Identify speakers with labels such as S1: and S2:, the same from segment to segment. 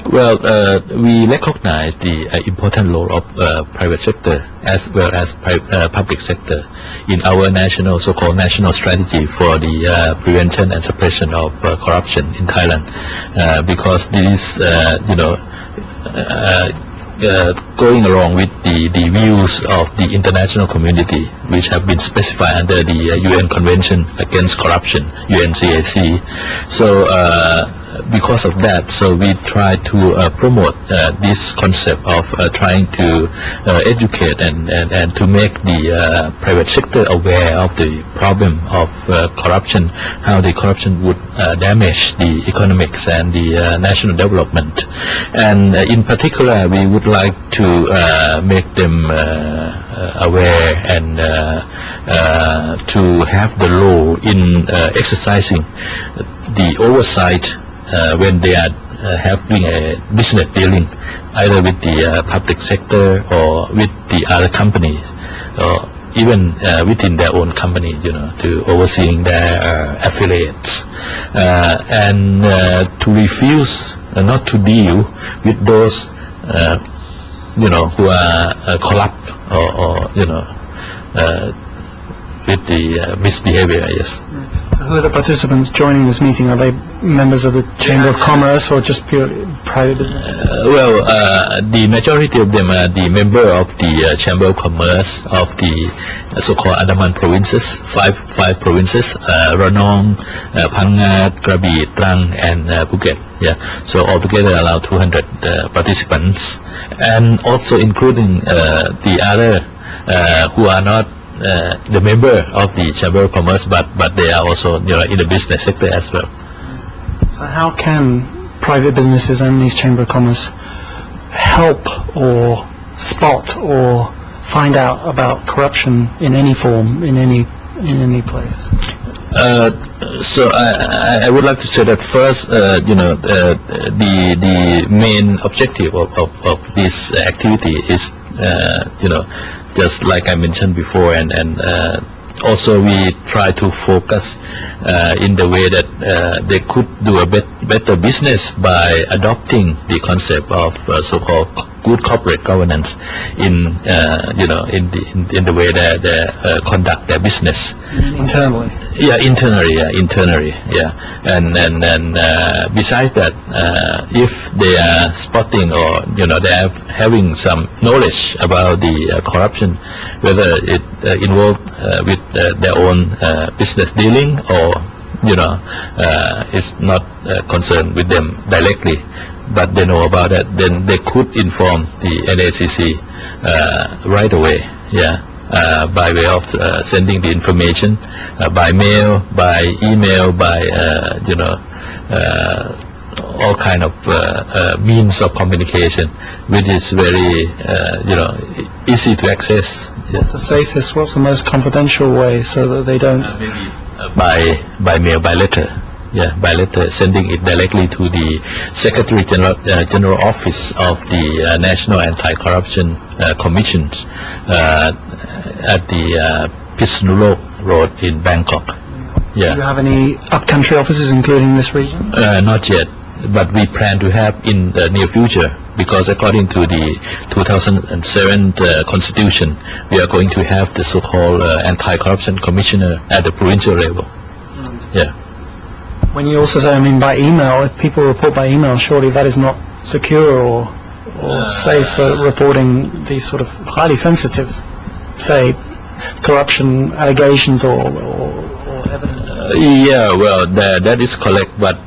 S1: Well, we recognize the important role of private sector as well as public sector in our national, so-called national strategy for the prevention and suppression of corruption in Thailand, because this, going along with the views of the international community, which have been specified under the UN Convention Against Corruption, UNCAC. So because of that, so we try to promote this concept of trying to educate and to make the private sector aware of the problem of corruption, how the corruption would damage the economics and the national development. And in particular, we would like to make them aware and to have the role in exercising the oversight when they are having a business dealing either with the public sector or with the other companies, or even within their own company, to overseeing their affiliates, and to refuse not to deal with those who are corrupt or with the misbehavior. Yes.
S2: So who are the participants joining this meeting? Are they members of the Chamber of Commerce or just purely private business?
S1: Well, the majority of them are the member of the Chamber of Commerce of the so-called Andaman provinces, five provinces, Ranong, Phang, Krabi, Trang, and Phuket. Yeah, so altogether around 200 participants, and also including the other who are not the member of the Chamber of Commerce, but they are also in the business sector as well.
S2: So how can private businesses and these Chamber of Commerce help or spot or find out about corruption in any form, in any place?
S1: So I would like to say that first, the main objective of this activity is, just like I mentioned before, and also we try to focus in the way that they could do a better business by adopting the concept of so-called good corporate governance in the way that they conduct their business
S2: internally.
S1: Internally. And besides that, if they are spotting or they are having some knowledge about the corruption, whether it involved with their own business dealing or it's not concerned with them directly, but they know about it, then they could inform the NACC right away. By way of sending the information by mail, by email, by all kind of means of communication, which is very easy to access.
S2: What's the safest? What's the most confidential way so that they don't?
S1: By mail, by letter. By letter, sending it directly to the Secretary General Office of the National Anti-Corruption Commission at the Phitsanulok Road in Bangkok.
S2: Do you have any up-country offices including this region?
S1: Not yet, but we plan to have in the near future, because according to the 2007 Constitution, we are going to have the so-called Anti-Corruption Commissioner at the provincial level.
S2: When you also say, by email, if people report by email, surely that is not secure or safe for reporting these sort of highly sensitive, say, corruption allegations or evidence?
S1: Well, that is correct, but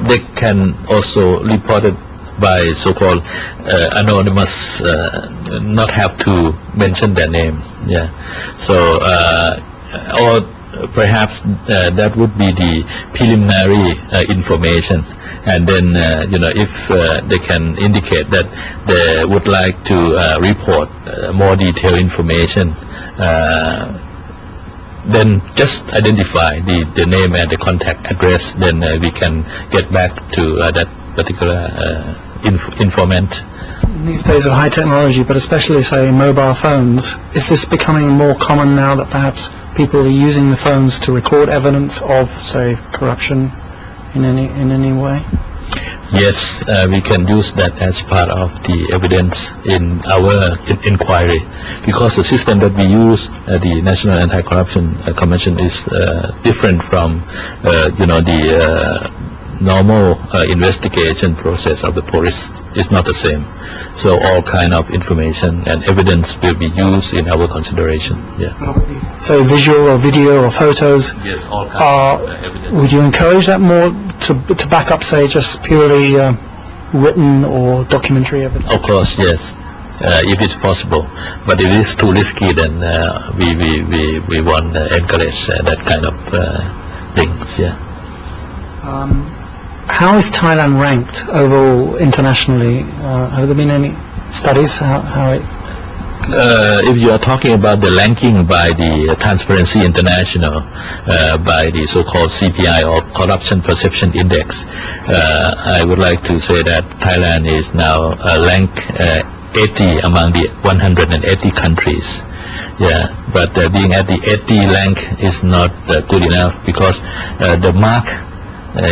S1: they can also report it by so-called anonymous, not have to mention their name. So, or perhaps that would be the preliminary information, and then if they can indicate that they would like to report more detailed information, then just identify the name and the contact address, then we can get back to that particular informant.
S2: In these days of high technology, but especially, say, mobile phones, is this becoming more common now that perhaps people are using the phones to record evidence of, say, corruption in any way?
S1: Yes, we can use that as part of the evidence in our inquiry, because the system that we use, the National Anti-Corruption Convention, is different from, the normal investigation process of the police. Is not the same. So all kind of information and evidence will be used in our consideration. Yeah.
S2: So visual or video or photos.
S1: Yes, all kind of evidence.
S2: Would you encourage that more to back up, say, just purely written or documentary evidence?
S1: Of course, yes, if it's possible. But if it's too risky, then we won't encourage that kind of things. Yeah.
S2: How is Thailand ranked overall internationally? Have there been any studies how it?
S1: If you are talking about the ranking by the Transparency International, by the so-called CPI or Corruption Perception Index, I would like to say that Thailand is now ranked 80 among the 180 countries. Yeah, but being at the 80 rank is not good enough, because the mark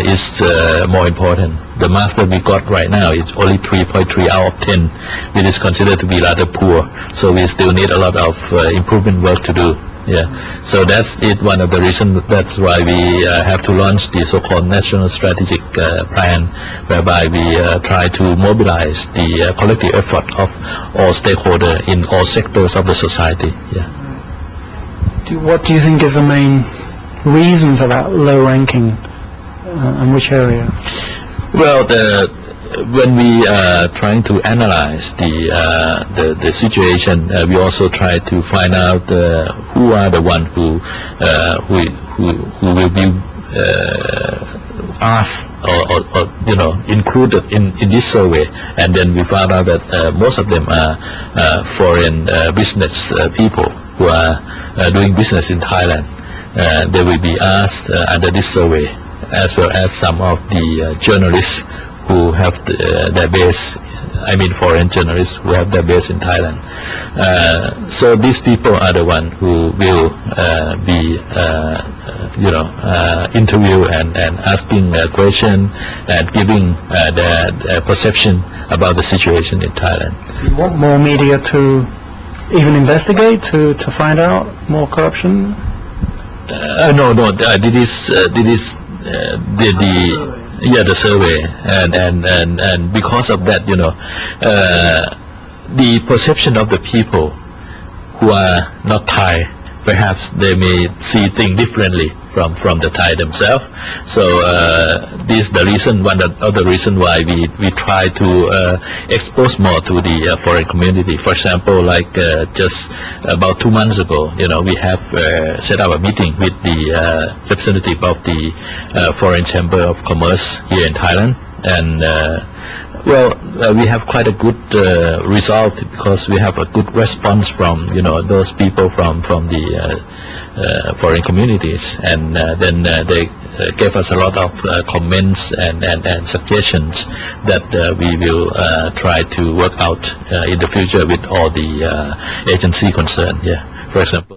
S1: is more important. The mark that we got right now is only 3.3 out of 10, which is considered to be rather poor. So we still need a lot of improvement work to do. Yeah. So that's it. One of the reasons. That's why we have to launch the so-called National Strategic Plan, whereby we try to mobilize the collective effort of all stakeholders in all sectors of the society. Yeah.
S2: What do you think is the main reason for that low ranking? And which area?
S1: Well, when we are trying to analyze the situation, we also try to find out who are the one who will be asked or included in this survey, and then we found out that most of them are foreign business people who are doing business in Thailand. They will be asked under this survey, as well as some of the journalists who have their base, foreign journalists who have their base in Thailand. So these people are the ones who will be, interviewed and asking a question and giving their perception about the situation in Thailand.
S2: You want more media to even investigate, to find out more corruption?
S1: No. It is the survey, and because of that, the perception of the people who are not Thai, perhaps they may see things differently from the Thai themselves. So this is the reason, one of the reason why we try to expose more to the foreign community. For example, like just about 2 months ago, we have set up a meeting with the representative of the Foreign Chamber of Commerce here in Thailand, and we have quite a good result, because we have a good response from those people from the foreign communities, and then they gave us a lot of comments and suggestions that we will try to work out in the future with all the agency concerned. Yeah, for example.